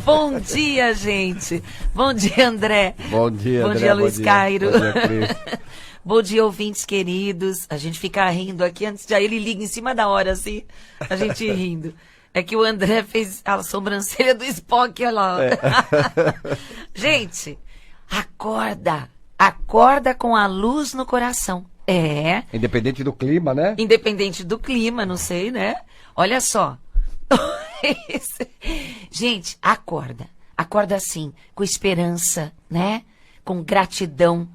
Bom dia, gente. Bom dia, André. Bom dia, Bom André. dia, Luiz Cairo. Bom dia, Cris. Bom dia, ouvintes queridos. A gente fica rindo aqui antes de ele liga em cima da hora, assim, a gente rindo. É que o André fez a sobrancelha do Spock, olha lá. Gente, acorda. Acorda com a luz no coração. É. Independente do clima, né? Independente do clima, não sei, né? Olha só. Gente, acorda. Acorda assim, com esperança, né? Com gratidão.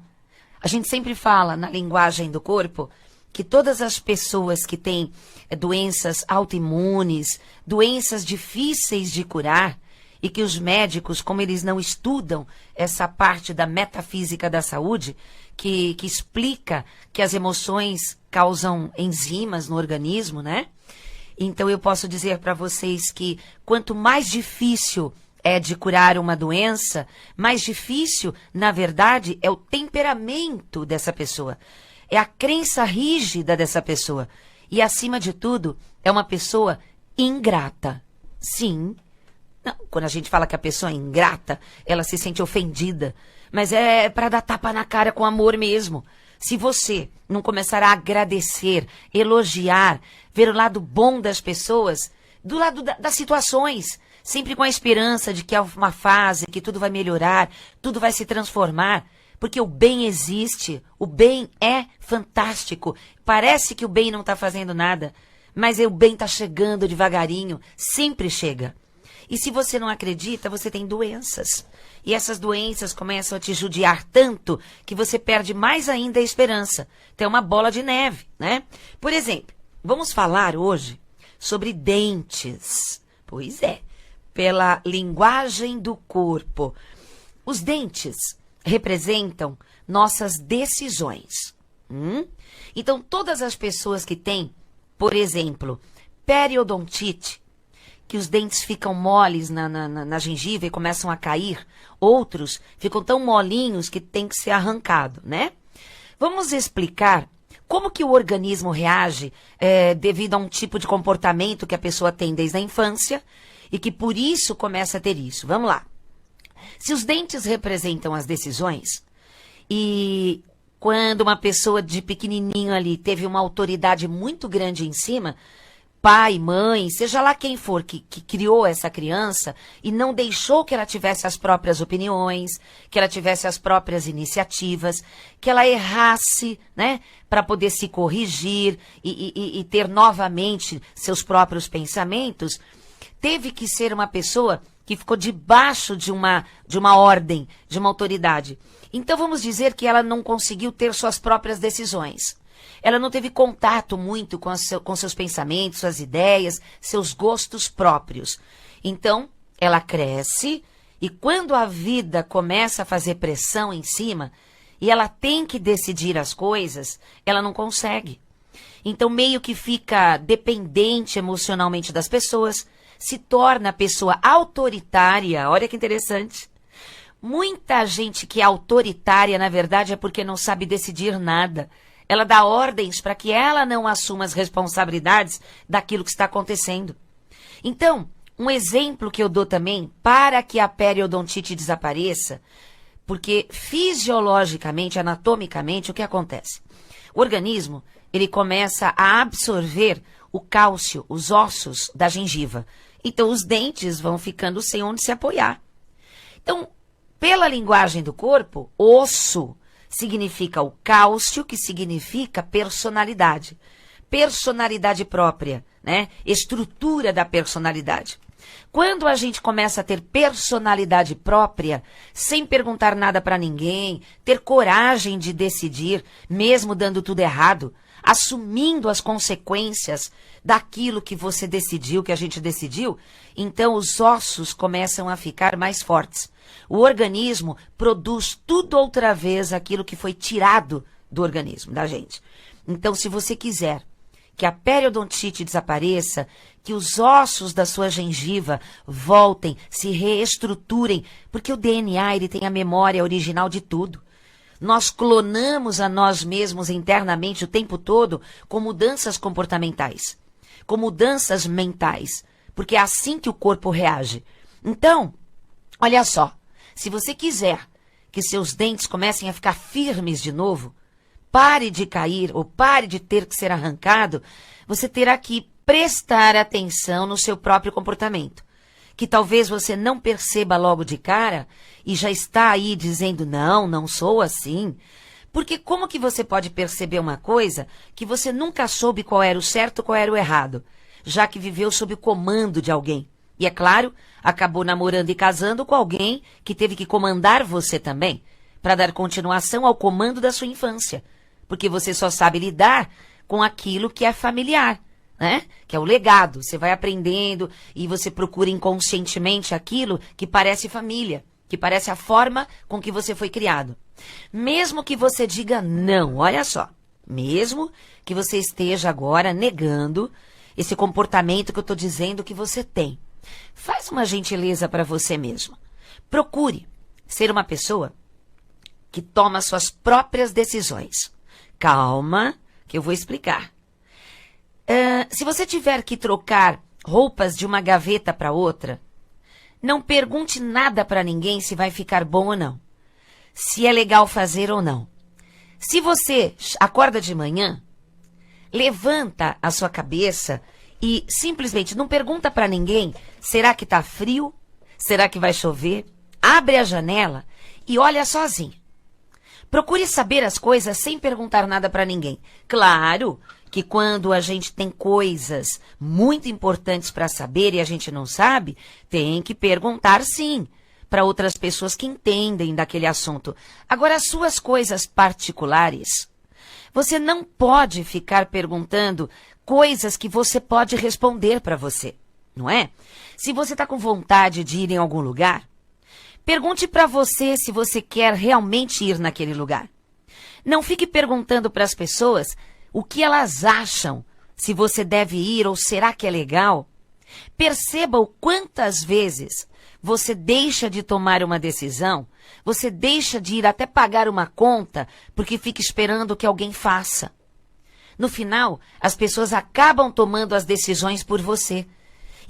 A gente sempre fala na linguagem do corpo que todas as pessoas que têm doenças autoimunes, doenças difíceis de curar, e que os médicos, como eles não estudam essa parte da metafísica da saúde, que explica que as emoções causam enzimas no organismo, né? Então eu posso dizer para vocês que quanto mais difícil é de curar uma doença, mais difícil, na verdade, é o temperamento dessa pessoa. É a crença rígida dessa pessoa. E, acima de tudo, é uma pessoa ingrata. Sim. Não, quando a gente fala que a pessoa é ingrata, ela se sente ofendida. Mas é para dar tapa na cara com amor mesmo. Se você não começar a agradecer, elogiar, ver o lado bom das pessoas, do lado das situações, sempre com a esperança de que é uma fase, que tudo vai melhorar, tudo vai se transformar, porque o bem existe, o bem é fantástico. Parece que o bem não está fazendo nada, mas o bem está chegando devagarinho, sempre chega. E se você não acredita, você tem doenças. E essas doenças começam a te judiar tanto que você perde mais ainda a esperança. Então é uma bola de neve, né? Por exemplo, vamos falar hoje sobre dentes. Pois é, pela linguagem do corpo. Os dentes representam nossas decisões. Então todas as pessoas que têm, por exemplo, periodontite, que os dentes ficam moles na gengiva e começam a cair. Outros ficam tão molinhos que tem que ser arrancado, né? Vamos explicar como que o organismo reage devido a um tipo de comportamento que a pessoa tem desde a infância e que por isso começa a ter isso. Vamos lá. Se os dentes representam as decisões e quando uma pessoa de pequenininho ali teve uma autoridade muito grande em cima, pai, mãe, seja lá quem for que criou essa criança e não deixou que ela tivesse as próprias opiniões, que ela tivesse as próprias iniciativas, que ela errasse, né, para poder se corrigir e ter novamente seus próprios pensamentos, teve que ser uma pessoa que ficou debaixo de uma ordem, de uma autoridade. Então vamos dizer que ela não conseguiu ter suas próprias decisões. Ela não teve contato muito com seus pensamentos, suas ideias, seus gostos próprios. Então, ela cresce e quando a vida começa a fazer pressão em cima e ela tem que decidir as coisas, ela não consegue. Então, meio que fica dependente emocionalmente das pessoas, se torna pessoa autoritária. Olha que interessante. Muita gente que é autoritária, na verdade, é porque não sabe decidir nada. Ela dá ordens para que ela não assuma as responsabilidades daquilo que está acontecendo. Então, um exemplo que eu dou também para que a periodontite desapareça, porque fisiologicamente, anatomicamente, o que acontece? O organismo, ele começa a absorver o cálcio, os ossos da gengiva. Então, os dentes vão ficando sem onde se apoiar. Então, pela linguagem do corpo, osso significa o cálcio, que significa personalidade. Personalidade própria, né? Estrutura da personalidade. Quando a gente começa a ter personalidade própria, sem perguntar nada para ninguém, ter coragem de decidir, mesmo dando tudo errado, assumindo as consequências daquilo que você decidiu, que a gente decidiu, então os ossos começam a ficar mais fortes. O organismo produz tudo outra vez aquilo que foi tirado do organismo, da gente. Então, se você quiser que a periodontite desapareça, que os ossos da sua gengiva voltem, se reestruturem, porque o DNA ele tem a memória original de tudo. Nós clonamos a nós mesmos internamente o tempo todo com mudanças comportamentais, com mudanças mentais, porque é assim que o corpo reage. Então, Olha só, se você quiser que seus dentes comecem a ficar firmes de novo, pare de cair ou pare de ter que ser arrancado, você terá que prestar atenção no seu próprio comportamento, que talvez você não perceba logo de cara e já está aí dizendo, não sou assim. Porque como que você pode perceber uma coisa que você nunca soube qual era o certo, qual era o errado, já que viveu sob o comando de alguém? E é claro, acabou namorando e casando com alguém que teve que comandar você também, para dar continuação ao comando da sua infância. Porque você só sabe lidar com aquilo que é familiar, né? Que é o legado. Você vai aprendendo e você procura inconscientemente aquilo que parece família, que parece a forma com que você foi criado. Mesmo que você diga não, olha só, mesmo que você esteja agora negando esse comportamento que eu estou dizendo que você tem, faz uma gentileza para você mesmo. Procure ser uma pessoa que toma suas próprias decisões. Calma, que eu vou explicar. Se você tiver que trocar roupas de uma gaveta para outra, não pergunte nada para ninguém se vai ficar bom ou não, se é legal fazer ou não. Se você acorda de manhã, levanta a sua cabeça e simplesmente não pergunta para ninguém, será que está frio? Será que vai chover? Abre a janela e olha sozinho. Procure saber as coisas sem perguntar nada para ninguém. Claro que quando a gente tem coisas muito importantes para saber e a gente não sabe, tem que perguntar sim, para outras pessoas que entendem daquele assunto. Agora, as suas coisas particulares, você não pode ficar perguntando coisas que você pode responder para você, não é? Se você está com vontade de ir em algum lugar, pergunte para você se você quer realmente ir naquele lugar. Não fique perguntando para as pessoas o que elas acham, se você deve ir ou será que é legal. Perceba o quantas vezes você deixa de tomar uma decisão, você deixa de ir até pagar uma conta porque fica esperando que alguém faça. No final, as pessoas acabam tomando as decisões por você.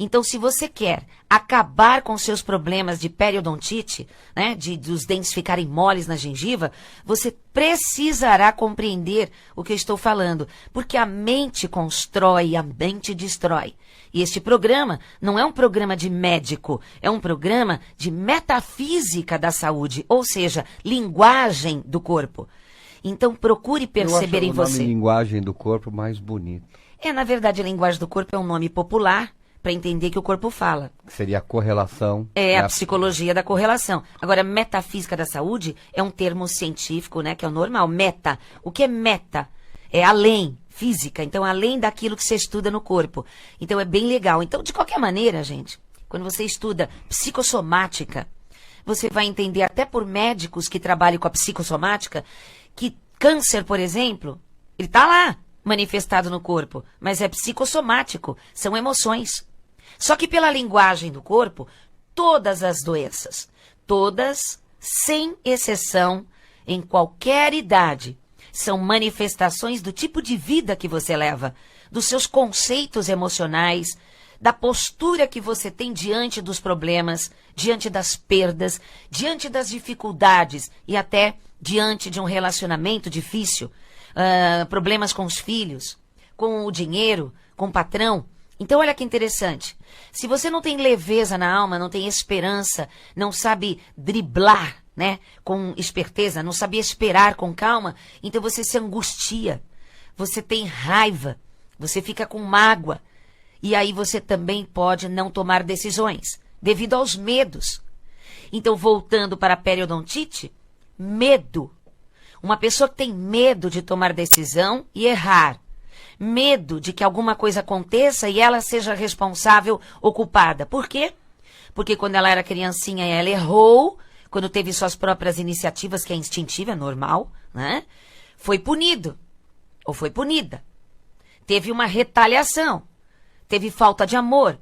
Então, se você quer acabar com seus problemas de periodontite, né, dos dentes ficarem moles na gengiva, você precisará compreender o que eu estou falando, porque a mente constrói, a mente destrói. E este programa não é um programa de médico, é um programa de metafísica da saúde, ou seja, linguagem do corpo. Então, procure perceber em você. Eu acho o nome linguagem do corpo mais bonito. Na verdade, a linguagem do corpo é um nome popular, para entender que o corpo fala. Seria a correlação. É a psicologia da correlação. Agora, metafísica da saúde é um termo científico, né, que é o normal. Meta. O que é meta? É além, física. Então, além daquilo que você estuda no corpo. Então, é bem legal. Então, de qualquer maneira, gente, quando você estuda psicossomática, você vai entender até por médicos que trabalham com a psicossomática que câncer, por exemplo, ele está lá, manifestado no corpo, mas é psicossomático, são emoções. Só que pela linguagem do corpo, todas as doenças, todas, sem exceção, em qualquer idade, são manifestações do tipo de vida que você leva, dos seus conceitos emocionais, da postura que você tem diante dos problemas, diante das perdas, diante das dificuldades e até diante de um relacionamento difícil, problemas com os filhos, com o dinheiro, com o patrão. Então, olha que interessante. Se você não tem leveza na alma, não tem esperança, não sabe driblar, né, com esperteza, não sabe esperar com calma, então você se angustia, você tem raiva, você fica com mágoa. E aí você também pode não tomar decisões, devido aos medos. Então, voltando para a periodontite, medo. Uma pessoa que tem medo de tomar decisão e errar. Medo de que alguma coisa aconteça e ela seja responsável ou culpada. Por quê? Porque quando ela era criancinha ela errou, quando teve suas próprias iniciativas, que é instintiva, é normal, né? Foi punido ou foi punida. Teve uma retaliação, teve falta de amor,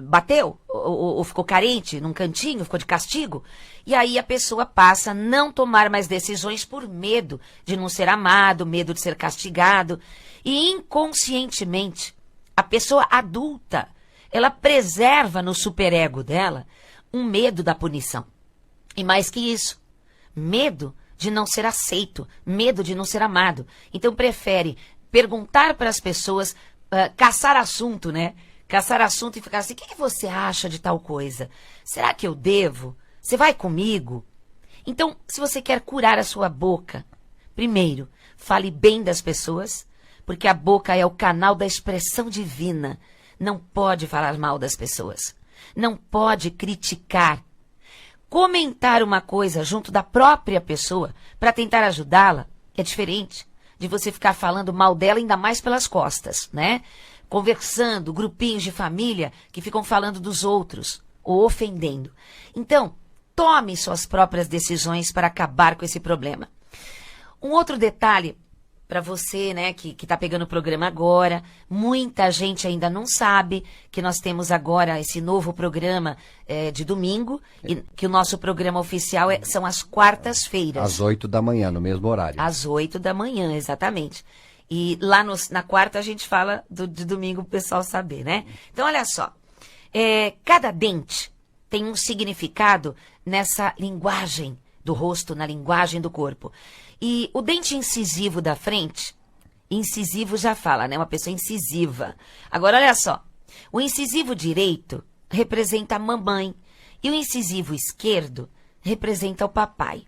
bateu ou ficou carente num cantinho, ficou de castigo. E aí a pessoa passa a não tomar mais decisões por medo de não ser amado, medo de ser castigado. E inconscientemente, a pessoa adulta, ela preserva no superego dela um medo da punição. E mais que isso, medo de não ser aceito, medo de não ser amado. Então prefere perguntar para as pessoas, caçar assunto, né? Caçar assunto e ficar assim, o que você acha de tal coisa? Será que eu devo? Você vai comigo? Então, se você quer curar a sua boca, primeiro, fale bem das pessoas, porque a boca é o canal da expressão divina. Não pode falar mal das pessoas. Não pode criticar. Comentar uma coisa junto da própria pessoa para tentar ajudá-la é diferente de você ficar falando mal dela, ainda mais pelas costas, né? Conversando, grupinhos de família que ficam falando dos outros ou ofendendo. Então, tome suas próprias decisões para acabar com esse problema. Um outro detalhe para você, né, que está pegando o programa agora, muita gente ainda não sabe que nós temos agora esse novo programa de domingo, e que o nosso programa oficial são as quartas-feiras. Às 8 da manhã, no mesmo horário. Às 8 da manhã, exatamente. E lá na quarta a gente fala de domingo para o pessoal saber, né? Então, olha só, cada dente tem um significado nessa linguagem do rosto, na linguagem do corpo. E o dente incisivo da frente, incisivo já fala, né? Uma pessoa incisiva. Agora, olha só. O incisivo direito representa a mamãe e o incisivo esquerdo representa o papai.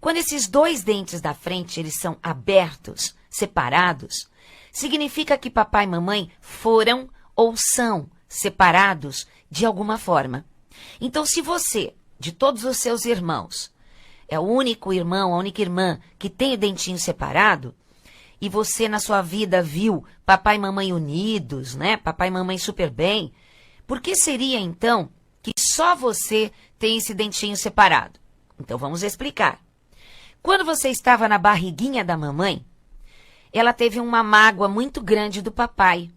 Quando esses dois dentes da frente, eles são abertos, separados, significa que papai e mamãe foram ou são separados de alguma forma. Então, se você, de todos os seus irmãos, é o único irmão, a única irmã que tem o dentinho separado, e você na sua vida viu papai e mamãe unidos, né? Papai e mamãe super bem, por que seria então que só você tem esse dentinho separado? Então vamos explicar. Quando você estava na barriguinha da mamãe, ela teve uma mágoa muito grande do papai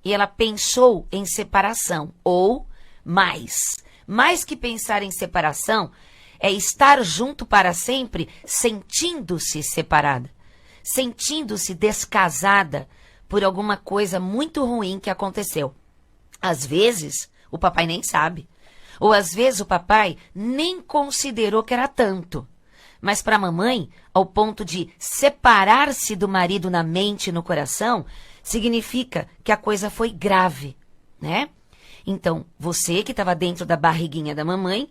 e ela pensou em separação, ou mais que pensar em separação, é estar junto para sempre, sentindo-se separada, sentindo-se descasada por alguma coisa muito ruim que aconteceu. Às vezes, o papai nem sabe. Ou às vezes o papai nem considerou que era tanto. Mas para a mamãe, ao ponto de separar-se do marido na mente e no coração, significa que a coisa foi grave, né? Então, você que estava dentro da barriguinha da mamãe,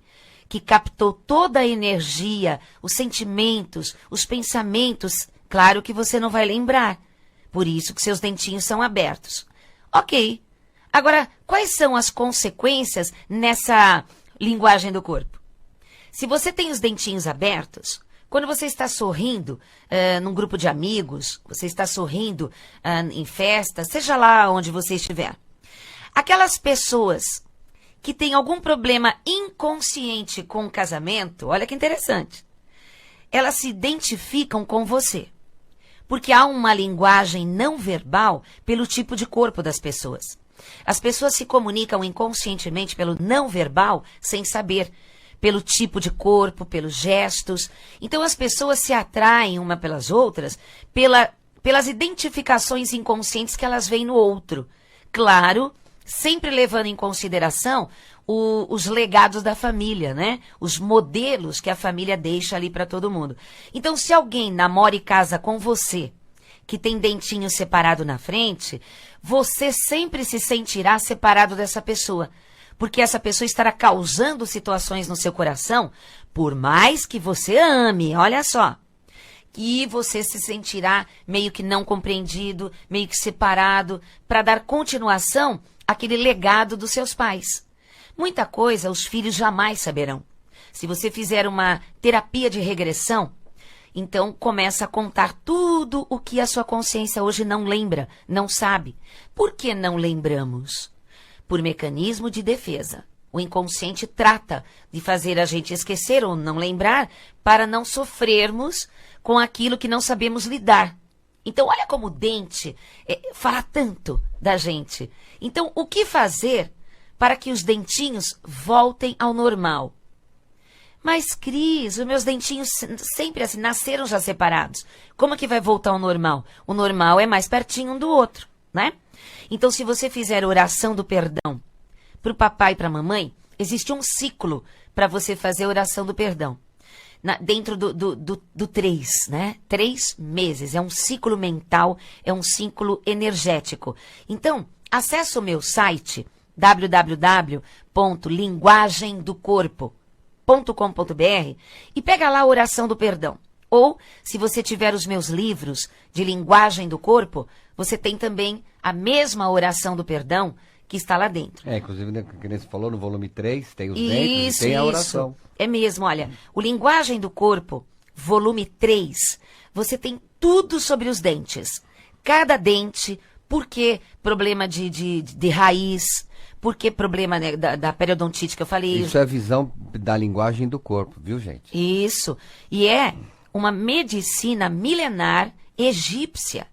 que captou toda a energia, os sentimentos, os pensamentos, claro que você não vai lembrar. Por isso que seus dentinhos são abertos. Ok. Agora, quais são as consequências nessa linguagem do corpo? Se você tem os dentinhos abertos, quando você está sorrindo num grupo de amigos, você está sorrindo em festa, seja lá onde você estiver, aquelas pessoas que têm algum problema inconsciente com o casamento, olha que interessante, elas se identificam com você. Porque há uma linguagem não verbal pelo tipo de corpo das pessoas. As pessoas se comunicam inconscientemente pelo não verbal sem saber, pelo tipo de corpo, pelos gestos. Então as pessoas se atraem uma pelas outras pelas identificações inconscientes que elas veem no outro. Claro, sempre levando em consideração os legados da família, né? Os modelos que a família deixa ali para todo mundo. Então, se alguém namora e casa com você, que tem dentinho separado na frente, você sempre se sentirá separado dessa pessoa. Porque essa pessoa estará causando situações no seu coração, por mais que você ame, olha só. E você se sentirá meio que não compreendido, meio que separado, para dar continuação àquele legado dos seus pais. Muita coisa os filhos jamais saberão. Se você fizer uma terapia de regressão, então começa a contar tudo o que a sua consciência hoje não lembra, não sabe. Por que não lembramos? Por mecanismo de defesa. O inconsciente trata de fazer a gente esquecer ou não lembrar para não sofrermos com aquilo que não sabemos lidar. Então, olha como o dente fala tanto da gente. Então, o que fazer para que os dentinhos voltem ao normal? Mas, Cris, os meus dentinhos sempre assim, nasceram já separados. Como é que vai voltar ao normal? O normal é mais pertinho um do outro, né? Então, se você fizer oração do perdão para o papai e para a mamãe, existe um ciclo para você fazer a oração do perdão. Dentro do 3, né? 3 meses. É um ciclo mental, é um ciclo energético. Então, acesse o meu site www.linguagemdocorpo.com.br e pega lá a oração do perdão. Ou, se você tiver os meus livros de linguagem do corpo, você tem também a mesma oração do perdão que está lá dentro. Inclusive, né, que nem você falou, no volume 3, tem os dentes e tem a oração. É mesmo, olha, o Linguagem do Corpo, volume 3, você tem tudo sobre os dentes. Cada dente, por que problema de raiz, por que problema, né, da periodontite que eu falei. Isso é a visão da linguagem do corpo, viu, gente? Isso, e é uma medicina milenar egípcia.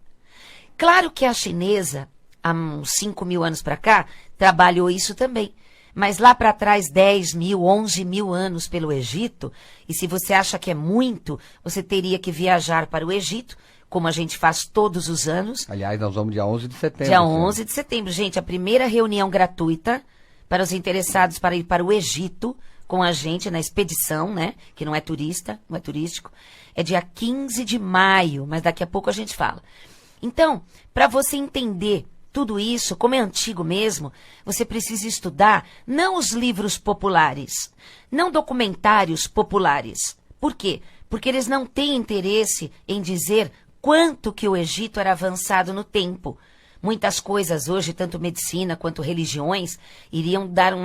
Claro que a chinesa, há uns 5.000 anos para cá, trabalhou isso também. Mas lá para trás, 10.000, 11.000 anos pelo Egito, e se você acha que é muito, você teria que viajar para o Egito, como a gente faz todos os anos. Aliás, nós vamos dia 11 de setembro. Dia 11 de setembro, gente, a primeira reunião gratuita para os interessados para ir para o Egito com a gente na expedição, né? Que não é turista, não é turístico. É dia 15 de maio, mas daqui a pouco a gente fala. Então, para você entender tudo isso, como é antigo mesmo, você precisa estudar não os livros populares, não documentários populares. Por quê? Porque eles não têm interesse em dizer quanto que o Egito era avançado no tempo. Muitas coisas hoje, tanto medicina quanto religiões, iriam dar um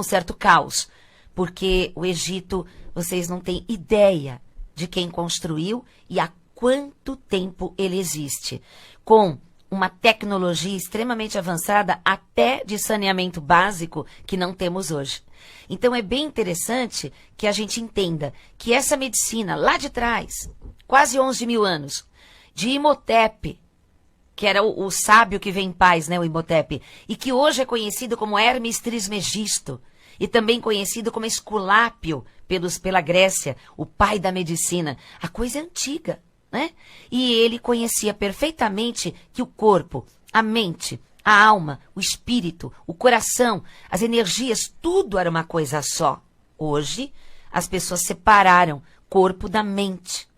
certo caos. Porque o Egito, vocês não têm ideia de quem construiu e há quanto tempo ele existe. Com uma tecnologia extremamente avançada, até de saneamento básico, que não temos hoje. Então é bem interessante que a gente entenda que essa medicina lá de trás, quase 11.000 anos, de Imhotep, que era o sábio que vem em paz, né, o Imhotep, e que hoje é conhecido como Hermes Trismegisto, e também conhecido como Esculápio pela Grécia, o pai da medicina. A coisa é antiga, né? E ele conhecia perfeitamente que o corpo, a mente, a alma, o espírito, o coração, as energias, tudo era uma coisa só. Hoje, as pessoas separaram corpo da mente.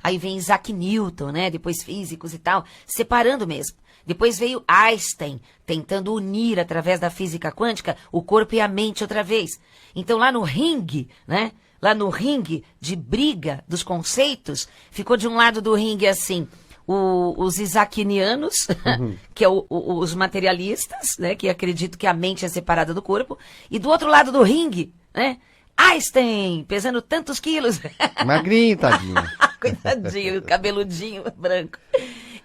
Aí vem Isaac Newton, né? Depois físicos e tal, separando mesmo. Depois veio Einstein, tentando unir através da física quântica o corpo e a mente outra vez. Então lá no ringue, né? Lá no ringue de briga dos conceitos, ficou de um lado do ringue assim, os isaacinianos, que é os materialistas, né? Que acreditam que a mente é separada do corpo. E do outro lado do ringue, né? Einstein, pesando tantos quilos. Magrinho, tadinho. Coitadinho, cabeludinho, branco.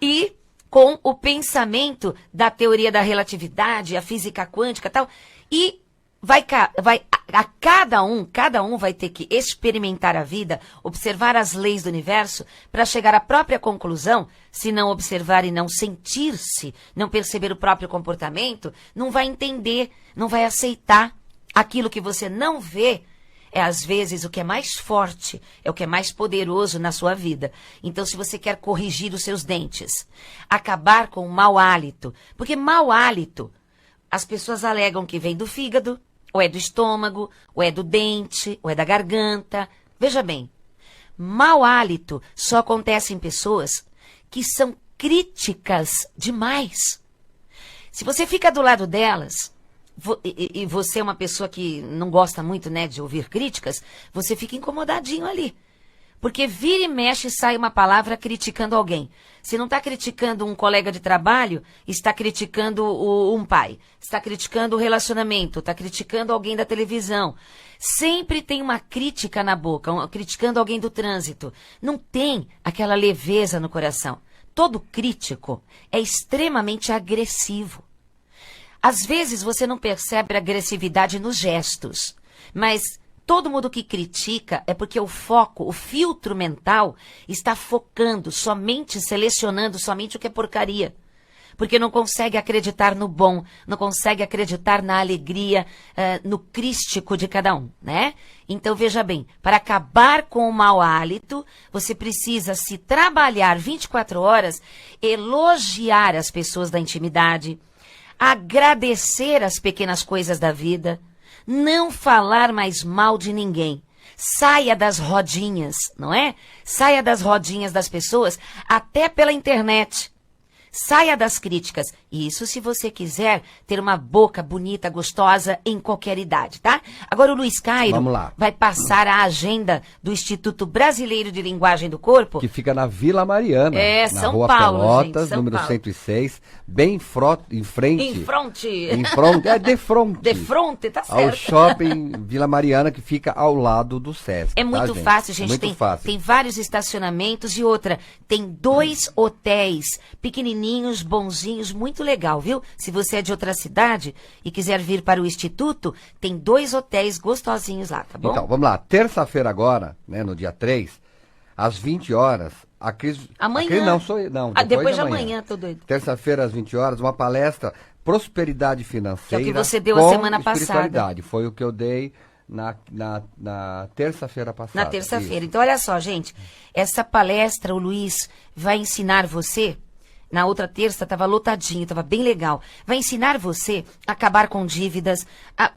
E com o pensamento da teoria da relatividade, a física quântica e tal. E cada um vai ter que experimentar a vida, observar as leis do universo, para chegar à própria conclusão. Se não observar e não sentir-se, não perceber o próprio comportamento, não vai entender, não vai aceitar aquilo que você não vê. É, às vezes, o que é mais forte, é o que é mais poderoso na sua vida. Então, se você quer corrigir os seus dentes, acabar com o mau hálito, porque mau hálito, as pessoas alegam que vem do fígado, ou é do estômago, ou é do dente, ou é da garganta. Veja bem, mau hálito só acontece em pessoas que são críticas demais. Se você fica do lado delas, e você é uma pessoa que não gosta muito, né, de ouvir críticas, você fica incomodadinho ali. Porque vira e mexe e sai uma palavra criticando alguém. Se não está criticando um colega de trabalho, está criticando um pai. Está criticando o relacionamento, está criticando alguém da televisão. Sempre tem uma crítica na boca, criticando alguém do trânsito. Não tem aquela leveza no coração. Todo crítico é extremamente agressivo. Às vezes você não percebe a agressividade nos gestos, mas todo mundo que critica é porque o foco, o filtro mental está focando somente, selecionando somente o que é porcaria. Porque não consegue acreditar no bom, não consegue acreditar na alegria, no crístico de cada um, né? Então veja bem, para acabar com o mau hálito, você precisa se trabalhar 24 horas, elogiar as pessoas da intimidade, agradecer as pequenas coisas da vida, não falar mais mal de ninguém. Saia das rodinhas, não é? Saia das rodinhas das pessoas, até pela internet. Saia das críticas. Isso se você quiser ter uma boca bonita, gostosa, em qualquer idade, tá? Agora o Luiz Cairo vai passar a agenda do Instituto Brasileiro de Linguagem do Corpo. Que fica na Vila Mariana, na São Rua Paulo, Pelotas, gente, São número Paulo. 106, bem em frente. Em fronte. Em fronte, de fronte. De fronte, tá Ao certo. shopping Vila Mariana, que fica ao lado do Sesc. É muito fácil, gente. Muito fácil. Tem vários estacionamentos e outra, tem 2 hotéis pequenininhos, bonzinhos, muito legal, viu? Se você é de outra cidade e quiser vir para o Instituto, tem 2 hotéis gostosinhos lá, tá bom? Então, vamos lá. Terça-feira agora, né, no dia 3, às 20 horas, a Cris... Amanhã. A Cris não, sou eu, não. Depois de amanhã, tô doido. Terça-feira, às 20 horas, uma palestra Prosperidade Financeira. Que é o que você deu a com semana passada. espiritualidade. Foi o que eu dei na terça-feira passada. Na terça-feira. Isso. Então, olha só, gente. Essa palestra, o Luiz vai ensinar você. Na outra terça estava lotadinho, estava bem legal. Vai ensinar você a acabar com dívidas.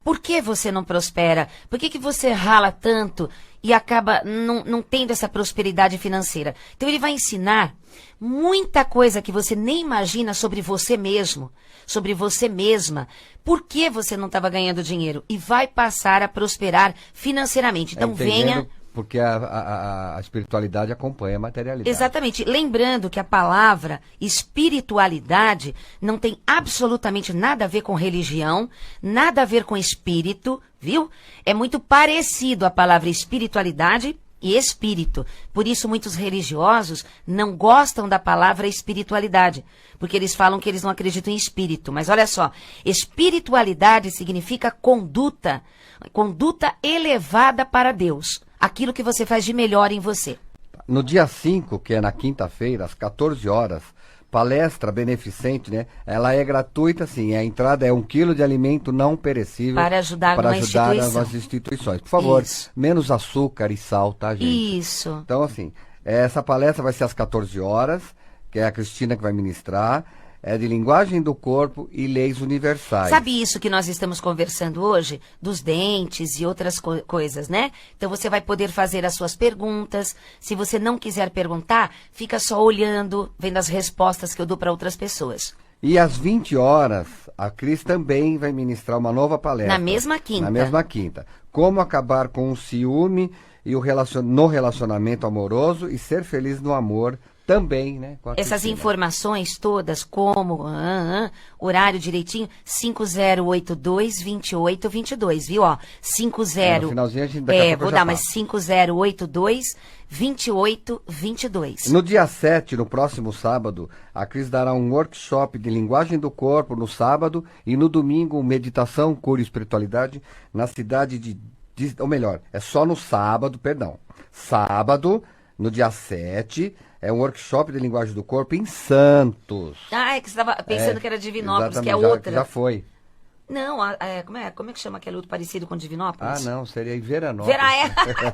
Por que você não prospera? Por que você rala tanto e acaba não tendo essa prosperidade financeira? Então ele vai ensinar muita coisa que você nem imagina sobre você mesmo, sobre você mesma. Por que você não estava ganhando dinheiro? E vai passar a prosperar financeiramente. Então venha... Porque a espiritualidade acompanha a materialidade. Exatamente. Lembrando que a palavra espiritualidade não tem absolutamente nada a ver com religião, nada a ver com espírito, viu? É muito parecido a palavra espiritualidade e espírito. Por isso, muitos religiosos não gostam da palavra espiritualidade, porque eles falam que eles não acreditam em espírito. Mas olha só, espiritualidade significa conduta elevada para Deus. Aquilo que você faz de melhor em você. No dia 5, que é na quinta-feira, às 14 horas, palestra beneficente, né? Ela é gratuita, sim. A entrada é 1 quilo de alimento não perecível. Para ajudar nas instituições. Por favor, Isso. menos açúcar e sal, tá, gente? Isso. Então, assim, essa palestra vai ser às 14 horas, que é a Cristina que vai ministrar. É de linguagem do corpo e leis universais. Sabe isso que nós estamos conversando hoje? Dos dentes e outras coisas, né? Então você vai poder fazer as suas perguntas. Se você não quiser perguntar, fica só olhando, vendo as respostas que eu dou para outras pessoas. E às 20 horas, a Cris também vai ministrar uma nova palestra. Na mesma quinta. Na mesma quinta. Como acabar com o ciúme e no relacionamento amoroso e ser feliz no amor também, né? Essas informações todas, como, horário direitinho, 5082-2822, viu? Ó, 50... no finalzinho a gente daqui a pouco vou já dar, fala. mas 5082-2822. No dia 7, no próximo sábado, a Cris dará um workshop de linguagem do corpo no sábado e no domingo, meditação, cura e espiritualidade na cidade ou melhor, é só no sábado, perdão. Sábado, no dia 7... É um workshop de linguagem do corpo em Santos. É que você estava pensando que era Divinópolis, que é já, outra. Já foi. Não, como é que chama aquele outro parecido com Divinópolis? Não, seria em Veranópolis.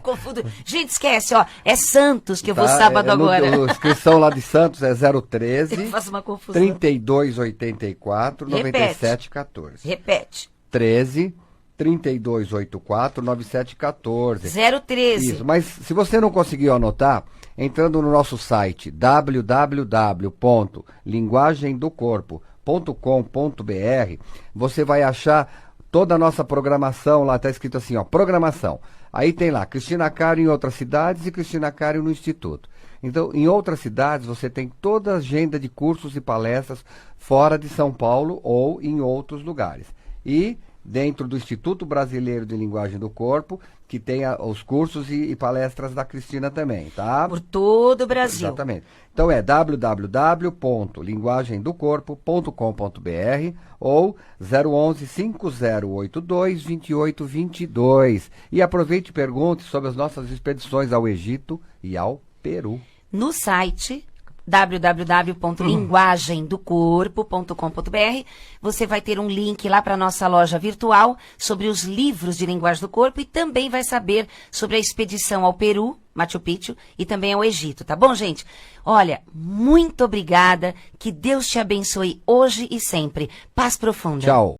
Confundo. Gente, esquece, ó. É Santos que eu vou sábado agora. A inscrição lá de Santos é 013 Eu faço uma confusão. 3284 9714. Repete. 13 3284 9714. 013. Isso, mas se você não conseguiu anotar, entrando no nosso site www.linguagemdocorpo.com.br, você vai achar toda a nossa programação, lá está escrito assim, ó, programação. Aí tem lá, Cristina Cário em outras cidades e Cristina Cário no Instituto. Então, em outras cidades, você tem toda a agenda de cursos e palestras fora de São Paulo ou em outros lugares. E dentro do Instituto Brasileiro de Linguagem do Corpo, que tem os cursos e palestras da Cristina também, tá? Por todo o Brasil. Exatamente. Então é www.linguagemdocorpo.com.br ou 011 5082 2822. E aproveite e pergunte sobre as nossas expedições ao Egito e ao Peru. No site www.linguagemdocorpo.com.br, você vai ter um link lá para a nossa loja virtual sobre os livros de linguagem do corpo e também vai saber sobre a expedição ao Peru, Machu Picchu, e também ao Egito, tá bom, gente? Olha, muito obrigada, que Deus te abençoe hoje e sempre. Paz profunda. Tchau.